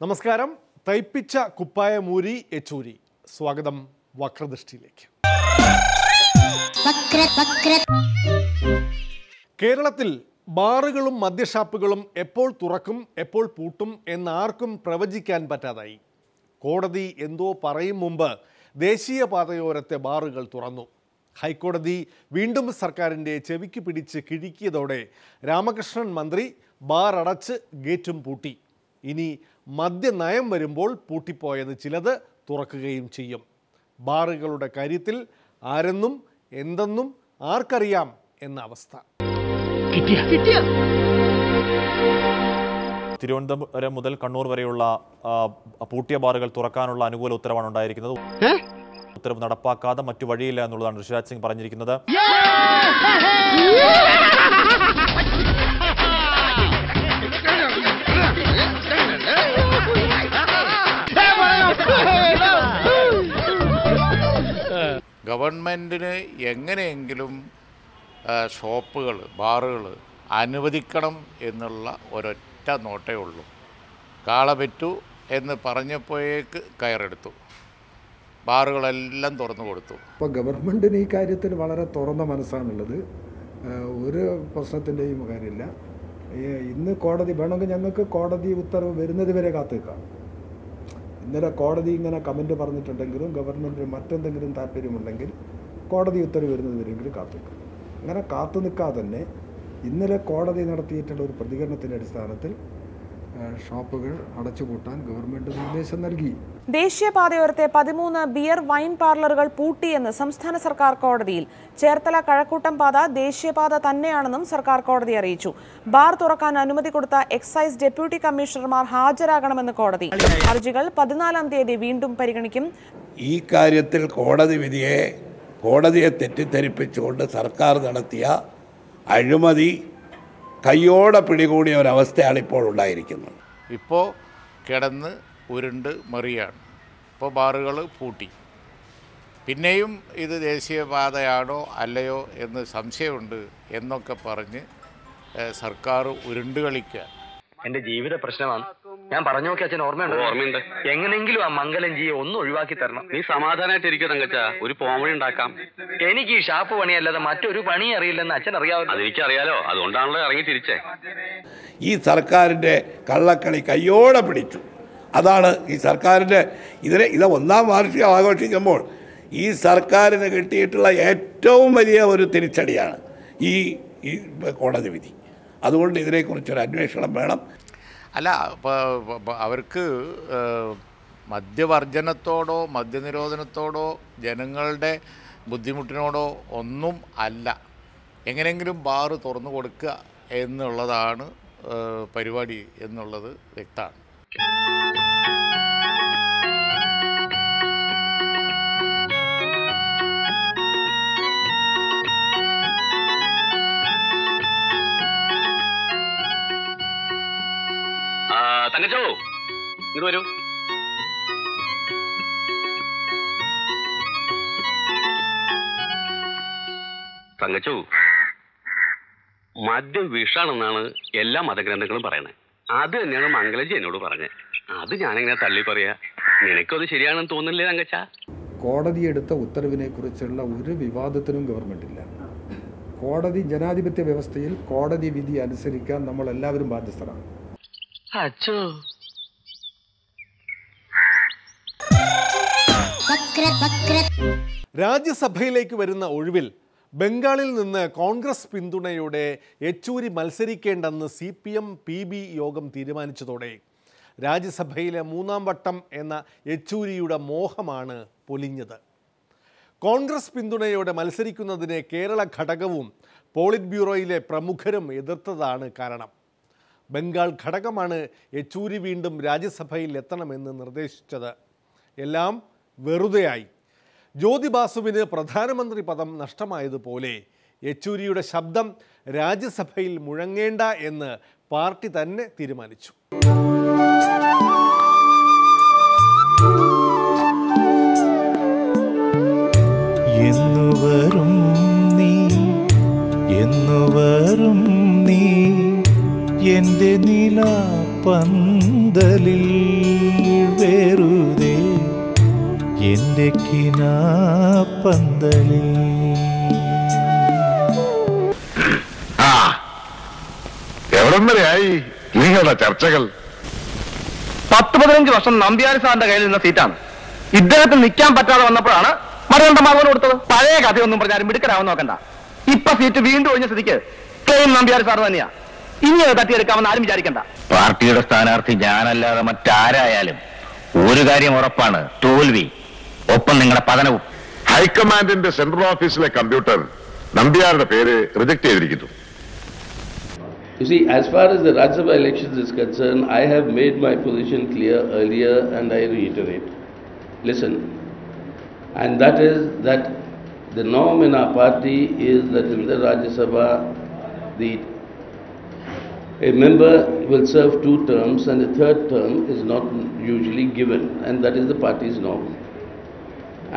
നമസ്കാരം. തൈപ്പിച്ച കുപ്പായമൂരി യെച്ചൂരി. സ്വാഗതം വക്രദൃഷ്ടിയിലേക്ക്. കേരളത്തിൽ ബാറുകളും മദ്യഷാപ്പുകളും എപ്പോൾ തുറക്കും എപ്പോൾ പൂട്ടും എന്നാർക്കും പ്രവചിക്കാൻ പറ്റാതായി. കോടതി എന്തോ പറയും മുമ്പ് ദേശീയപാതയോരത്തെ ബാറുകൾ തുറന്നു. ഹൈക്കോടതി വീണ്ടും സർക്കാരിൻ്റെ ചെവിക്ക് പിടിച്ച് കിഴിക്കിയതോടെ രാമകൃഷ്ണൻ മന്ത്രി ബാർ അടച്ച് ഗേറ്റും പൂട്ടി. ഇനി മദ്യനയം വരുമ്പോൾ പൂട്ടിപ്പോയത് ചിലത് തുറക്കുകയും ചെയ്യും. ബാറുകളുടെ കാര്യത്തിൽ ആരെന്നും എന്തെന്നും ആർക്കറിയാം എന്ന അവസ്ഥ. തിരുവനന്തപുരം മുതൽ കണ്ണൂർ വരെയുള്ള പൂട്ടിയ ബാറുകൾ തുറക്കാനുള്ള അനുകൂല ഉത്തരവാണ് ഉണ്ടായിരിക്കുന്നത്. ഉത്തരവ് നടപ്പാക്കാതെ മറ്റു വഴിയില്ല എന്നുള്ളതാണ് ഋഷിരാജ് സിംഗ് പറഞ്ഞിരിക്കുന്നത്. ഗവൺമെൻറ്റിന് എങ്ങനെയെങ്കിലും ഷോപ്പുകൾ ബാറുകൾ അനുവദിക്കണം എന്നുള്ള ഒരൊറ്റ നോട്ടേ ഉള്ളൂ. കാളപെറ്റു എന്ന് പറഞ്ഞപ്പോഴേക്ക് കയറെടുത്തു, ബാറുകളെല്ലാം തുറന്നു കൊടുത്തു. അപ്പോൾ ഗവൺമെൻറ്റിന് ഈ കാര്യത്തിൽ വളരെ തുറന്ന മനസ്സാണുള്ളത്. ഒരു പ്രശ്നത്തിൻ്റെയും കാര്യമില്ല. ഇന്ന് കോടതി വേണമെങ്കിൽ ഞങ്ങൾക്ക് കോടതി ഉത്തരവ് വരുന്നത് വരെ കാത്തുനിൽക്കാം. ഇന്നലെ കോടതി ഇങ്ങനെ കമൻറ്റ് പറഞ്ഞിട്ടുണ്ടെങ്കിലും ഗവൺമെൻറ്റിന് മറ്റെന്തെങ്കിലും താല്പര്യമുണ്ടെങ്കിൽ കോടതി ഉത്തരവ് വരുന്നത് വരെയെങ്കിലും കാത്തുനിൽക്കാം. അങ്ങനെ കാത്തു നിൽക്കാതെ തന്നെ ഇന്നലെ കോടതി നടത്തിയിട്ടുള്ള ഒരു പ്രതികരണത്തിൻ്റെ അടിസ്ഥാനത്തിൽ ഷോപ്പുകൾ അടച്ചുപൂട്ടാൻ ഗവൺമെൻറ് നിർദ്ദേശം നൽകി. ദേശീയപാതയോരത്തെ 13 ബിയർ വൈൻ പാർലറുകൾ പൂട്ടിയെന്ന് സംസ്ഥാന സർക്കാർ കോടതിയിൽ. ചേർത്തല കഴക്കൂട്ടം പാത ദേശീയപാത തന്നെയാണെന്നും സർക്കാർ കോടതി അറിയിച്ചു. ബാർ തുറക്കാൻ അനുമതി കൊടുത്ത എക്സൈസ് ഡെപ്യൂട്ടി കമ്മീഷണർമാർ ഹാജരാകണമെന്ന് കോടതി. ഹർജികൾ 14-ാം തീയതി വീണ്ടും പരിഗണിക്കും. ഈ കാര്യത്തിൽ കോടതിയെ തെറ്റിദ്ധരിപ്പിച്ചുകൊണ്ട് സർക്കാർ നടത്തിയ അഴിമതി കയ്യോടെ പിടികൂടിയ ഒരവസ്ഥയാണ് ഇപ്പോൾ ഉണ്ടായിരിക്കുന്നത്. ഇപ്പോൾ കിടന്ന് ഉരുണ്ട് മറിയാണ്. ഇപ്പോൾ ബാറുകൾ പൂട്ടി. പിന്നെയും ഇത് ദേശീയപാതയാണോ അല്ലയോ എന്ന് സംശയമുണ്ട് എന്നൊക്കെ പറഞ്ഞ് സർക്കാർ ഉരുണ്ട് കളിക്കുക. എന്റെ ജീവിത പ്രശ്നമാണ്. ഞാൻ പറഞ്ഞു നോക്കി അച്ഛൻ ഓർമ്മയുണ്ട്. എങ്ങനെങ്കിലും ആ മംഗലഞ്ചിയെ ഒന്ന് ഒഴിവാക്കി തരണം. നീ സമാധാനമായിട്ടിരിക്കും തങ്കച്ച, ഒരു പോംവഴി ഉണ്ടാക്കാം. എനിക്ക് ഈ ഷാപ്പ് പണിയല്ലാതെ മറ്റൊരു പണി അറിയില്ലെന്ന് അച്ഛൻ അറിയാമല്ലോ. അതെനിക്കറിയാലോ, അതുകൊണ്ടാണല്ലോ ഇറങ്ങി തിരിച്ചേ. ഈ സർക്കാരിൻ്റെ കള്ളക്കളി കയ്യോടെ പിടിച്ചു. അതാണ് ഈ സർക്കാരിൻ്റെ ഇത് 1-ാം വാർഷികം ആഘോഷിക്കുമ്പോൾ ഈ സർക്കാരിന് കിട്ടിയിട്ടുള്ള ഏറ്റവും വലിയ ഒരു തിരിച്ചടിയാണ് ഈ കോടതി വിധി. അതുകൊണ്ട് ഇതിനെക്കുറിച്ചൊരു അന്വേഷണം വേണം. അല്ല, അവർക്ക് മദ്യവർജനത്തോടോ മദ്യനിരോധനത്തോടോ ജനങ്ങളുടെ ബുദ്ധിമുട്ടിനോടോ ഒന്നും അല്ല. എങ്ങനെയെങ്കിലും ബാറ് തുറന്നു കൊടുക്കുക എന്നുള്ളതാണ് പരിപാടി എന്നുള്ളത് വ്യക്തമാണ്. തങ്കച്ചോ, ഇത് വരൂ. തങ്കച്ചോ, മദ്യം വിഷാണെന്നാണ് എല്ലാ മതഗ്രന്ഥങ്ങളും പറയുന്നത്. അത് തന്നെയാണ് മംഗലജി എന്നോട് പറഞ്ഞത്. അത് ഞാനെങ്ങനെ തള്ളി പറയാ? നിനക്കത് ശരിയാണെന്ന് തോന്നുന്നില്ലേ തങ്കച്ച? കോടതി എടുത്ത ഉത്തരവിനെ കുറിച്ചുള്ള ഒരു വിവാദത്തിനും ഗവൺമെൻറ്റില്ല. കോടതി ജനാധിപത്യ വ്യവസ്ഥയിൽ കോടതി വിധി അനുസരിക്കാൻ നമ്മൾ എല്ലാവരും ബാധ്യസ്ഥരാണ്. രാജ്യസഭയിലേക്ക് വരുന്ന ഒഴിവിൽ ബംഗാളിൽ നിന്ന് കോൺഗ്രസ് പിന്തുണയോടെ യെച്ചൂരി മത്സരിക്കേണ്ടെന്ന് CPM PB യോഗം തീരുമാനിച്ചതോടെ രാജ്യസഭയിലെ 3-ാം വട്ടം എന്ന യെച്ചൂരിയുടെ മോഹമാണ് പൊലിഞ്ഞത്. കോൺഗ്രസ് പിന്തുണയോടെ മത്സരിക്കുന്നതിനെ കേരള ഘടകവും പോളിറ്റ് ബ്യൂറോയിലെ പ്രമുഖരും എതിർത്തതാണ് കാരണം. ബംഗാൾ ഘടകമാണ് യെച്ചൂരി വീണ്ടും രാജ്യസഭയിൽ എത്തണമെന്ന് നിർദ്ദേശിച്ചത്. എല്ലാം വെറുതെയായി. ജ്യോതി ബാസുവിന് പ്രധാനമന്ത്രി പദം നഷ്ടമായതുപോലെ യെച്ചൂരിയുടെ ശബ്ദം രാജ്യസഭയിൽ മുഴങ്ങേണ്ട എന്ന് പാർട്ടി തന്നെ തീരുമാനിച്ചു. എന്നുവരും നീ എൻ്റെ നിലാപന്തലിൽ എൻ്റെ കിനാപ്പന്തലിൽ. എവിടം വരെയായി നിങ്ങളുടെ ചർച്ചകൾ? 10-15 വർഷം നമ്പ്യാരി സാറിന്റെ കയ്യിൽ നിന്ന സീറ്റാണ്. ഇദ്ദേഹത്തിന് നിൽക്കാൻ പറ്റാതെ വന്നപ്പോഴാണ് മറുകണ്ഠ മാധവന് കൊടുത്തത്. പഴയ കഥയൊന്നും പറഞ്ഞാലും മിടുക്കരാവാൻ നോക്കണ്ട. ഇപ്പൊ സീറ്റ് വീണ്ടും ഒഴിഞ്ഞ സ്ഥിതിക്ക് ക്ലെയിം നമ്പ്യാരി സാർ തന്നെയാ. ഇനി അത് തട്ടിയെടുക്കാമെന്ന് ആരും വിചാരിക്കണ്ട. പാർട്ടിയുടെ സ്ഥാനാർത്ഥി ഞാനല്ലാതെ മറ്റാരായാലും ഒരു കാര്യം ഉറപ്പാണ്, തോൽവി, ഒപ്പം നിങ്ങളുടെ പതനവും. ഹൈക്കമാൻഡിന്റെ സെൻട്രൽ ഓഫീസിലെ കമ്പ്യൂട്ടർ നമ്പ്യാരുടെ പേര് റിജക്ട് ചെയ്തിരിക്കുന്നു. You see, as far as the Rajya Sabha elections is concerned, I have made my position clear earlier and I reiterate. Listen, and that is that the norm in our party is that in the Rajya Sabha, a member will serve 2 terms and the 3rd term is not usually given, and that is the party's norm.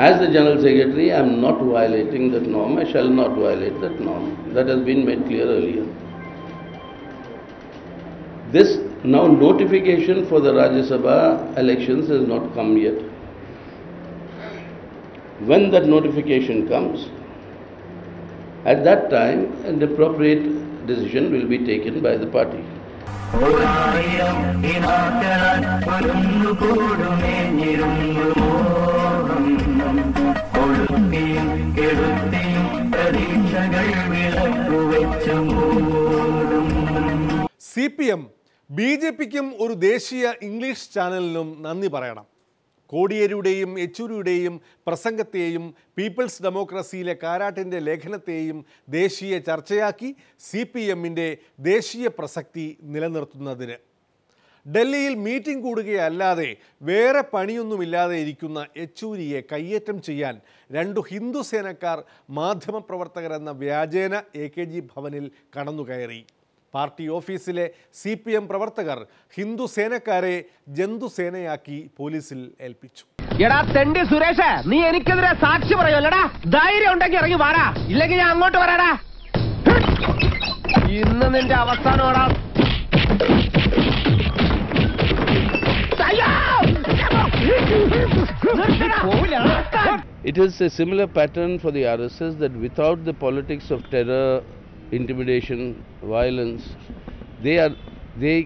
As the General Secretary, I am not violating that norm. I shall not violate that norm. That has been made clear earlier. This now notification for the Rajya Sabha elections has not come yet. When that notification comes, at that time an appropriate decision will be taken by the party. CPM BJPക്കും ഒരു ദേശീയ English ചാനലിനും നന്ദി പറയണം. കോടിയേരിയുടെയും യെച്ചൂരിയുടെയും പ്രസംഗത്തെയും people's ഡെമോക്രസിയിലെ കാരാട്ടിൻ്റെ ലേഖനത്തെയും ദേശീയ ചർച്ചയാക്കി CPMൻ്റെ ദേശീയ പ്രസക്തി നിലനിർത്തുന്നതിന്. ഡൽഹിയിൽ meeting കൂടുകയല്ലാതെ വേറെ പണിയൊന്നുമില്ലാതെ ഇരിക്കുന്ന യെച്ചൂരിയെ കയ്യേറ്റം ചെയ്യാൻ 2 ഹിന്ദു സേനക്കാർ മാധ്യമപ്രവർത്തകരെന്ന വ്യാജേന AKG ഭവനിൽ കടന്നുകയറി. പാർട്ടി ഓഫീസിലെ CPM പ്രവർത്തകർ ഹിന്ദു സേനക്കാരെ ജന്തുസേനയാക്കി പോലീസിൽ ഏൽപ്പിച്ചു. എടാ തെണ്ടി സുരേഷ്, നീ എനിക്കെതിരെ സാക്ഷി പറയുമല്ലടാ. ധൈര്യം ഉണ്ടെങ്കിൽ ഇറങ്ങി വാടാ, ഇല്ലെങ്കിൽ ഞാൻ അങ്ങോട്ട് വരാടാ. ഇന്ന് നിന്റെ അവസാനമാടാ. It is a similar pattern for the RSS that without the politics of terror, intimidation, violence, they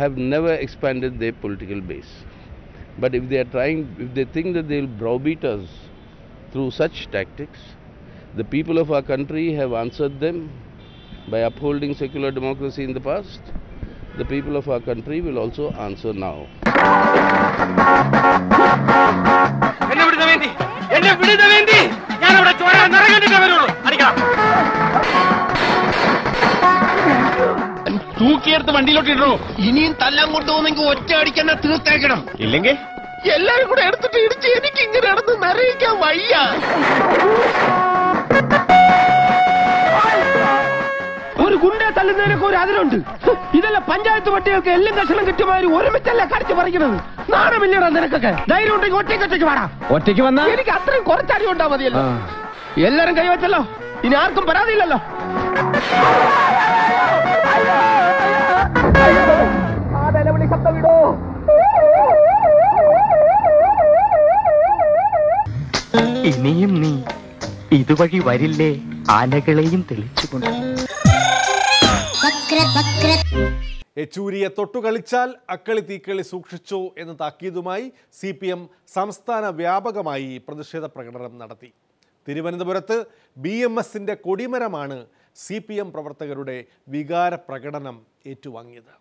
have never expanded their political base. But if they think that they will browbeat us through such tactics, the people of our country have answered them by upholding secular democracy in the past. The people of our country will also answer now. തൂക്കിയെടുത്ത് വണ്ടിയിലോട്ടിടണോ? ഇനിയും തല്ലാൻ കൊണ്ടുപോകുന്നെങ്കിൽ ഒറ്റ അടിക്കാൻ തീർത്തേക്കണം, ഇല്ലെങ്കിൽ എല്ലാരും കൂടെ എടുത്തിട്ട് ഇടിച്ച് എനിക്ക് ഇങ്ങനെ നടന്ന് നിറയിക്കാൻ വയ്യ. ഒരു ഗുണ്ടെ തല്ലുന്നതിനൊക്കെ ഒരു അതിലുണ്ട്. ഇതല്ല പഞ്ചായത്ത് പട്ടികൾക്ക് എല്ലാം കഷണം കിട്ടിയമാതിരി ഒരുമിച്ചല്ല കടിച്ചു പറിക്കുന്നത്. നാണമില്ലടാ നിനക്കൊക്കെ. ധൈര്യം ഉണ്ടെങ്കിൽ ഒറ്റയ്ക്ക് വാടാ. ഒറ്റയ്ക്ക് വന്നാ എനിക്ക് അത്രയും കുറച്ചടി കൊണ്ടാ മതിയല്ലോ. എല്ലാരും കൈവച്ചല്ലോ, ഇനി ആർക്കും പരാതിയില്ലല്ലോ. ഇനിയും നീ ഇതുവഴി വരില്ലേ, ആനകളെയും തെളിച്ചുകൊണ്ട്. യെച്ചൂരിയെ തൊട്ടുകളിച്ചാൽ അക്കളി തീക്കളി സൂക്ഷിച്ചു എന്ന താക്കീതുമായി CPM സംസ്ഥാന വ്യാപകമായി പ്രതിഷേധ പ്രകടനം നടത്തി. തിരുവനന്തപുരത്ത് BMSന്റെ കൊടിമരമാണ് CPM പ്രവർത്തകരുടെ വികാര പ്രകടനം ഏറ്റുവാങ്ങിയത്.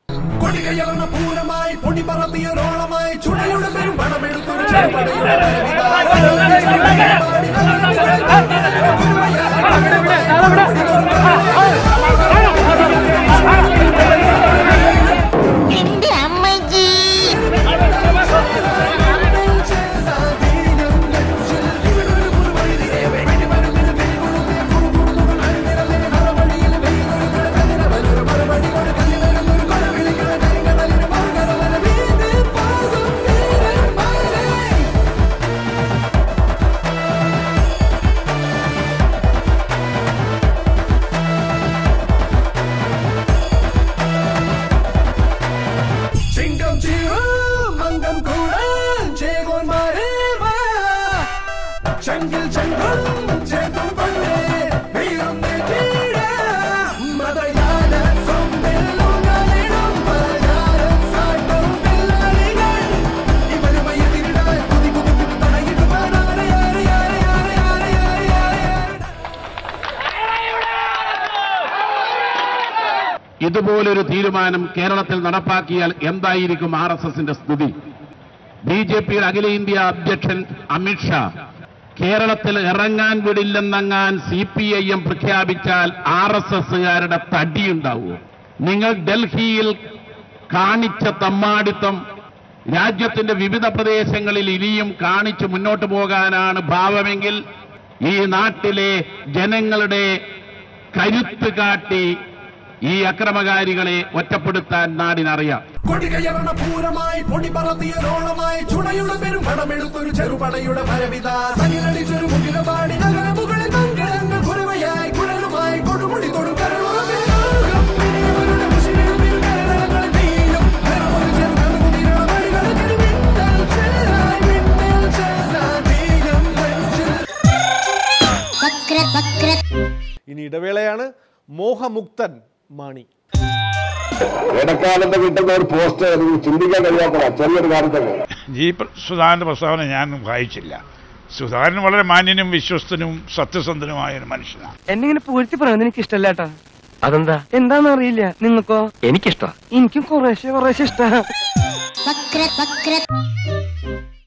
ഇതുപോലൊരു തീരുമാനം കേരളത്തിൽ നടപ്പാക്കിയാൽ എന്തായിരിക്കും RSSന്റെ സ്ഥിതി? ബിജെപിയുടെ അഖിലേന്ത്യാ അധ്യക്ഷൻ അമിത്ഷാ കേരളത്തിൽ ഇറങ്ങാൻ വിടില്ലെന്നങ്ങാൻ CPIM പ്രഖ്യാപിച്ചാൽ RSSകാരുടെ തടിയുണ്ടാവുമോ? നിങ്ങൾ ഡൽഹിയിൽ കാണിച്ച തമ്മാടിത്തം രാജ്യത്തിന്റെ വിവിധ പ്രദേശങ്ങളിൽ ഇനിയും കാണിച്ചു മുന്നോട്ട് പോകാനാണ് ഭാവമെങ്കിൽ ഈ നാട്ടിലെ ജനങ്ങളുടെ കരുത്ത് കാട്ടി ഈ അക്രമകാരികളെ ഒറ്റപ്പെടുത്താൻ നാടിനറിയാം. കൊടികയറണ പൂരമായി പൊടി പറത്തിയതോളമായി ചുണയുടെ പെരും പടമെടുത്തൊരു ചെറുപടയുടെ ഭരവിത സനിലടിച്ചൊരു മുകിലപാടി നഗരമുകളിൽ മംഗളങ്ങൾ കുരവയായി കുഴലുമായി കൊടുമുടി കൊടുക്കരണ ഇനി ഇടവേളയാണ്. മോഹമുക്തൻ മാണി. ഇടക്കാലത്ത് കിട്ടുന്ന ഒരു പോസ്റ്റ് ചിന്തിക്കാൻ കഴിയാത്തതാണ് ചെറിയൊരു കാര്യത്തൊക്കെ. ഈ സുധാകരന്റെ പ്രസ്താവന ഞാൻ വായിച്ചില്ല. സുധാകരൻ വളരെ മാന്യനും വിശ്വസ്തനും സത്യസന്ധനുമായ ഒരു മനുഷ്യനാണ്. എന്നെ ഇങ്ങനെ പൂഴ്ത്തി പറയുന്നത് എനിക്ക് ഇഷ്ടമല്ലേട്ടാ. അതെന്താ? എന്താന്ന് അറിയില്ല. നിങ്ങൾക്കോ? എനിക്കിഷ്ട. എനിക്കും കുറേശ്ശെ ഇഷ്ട.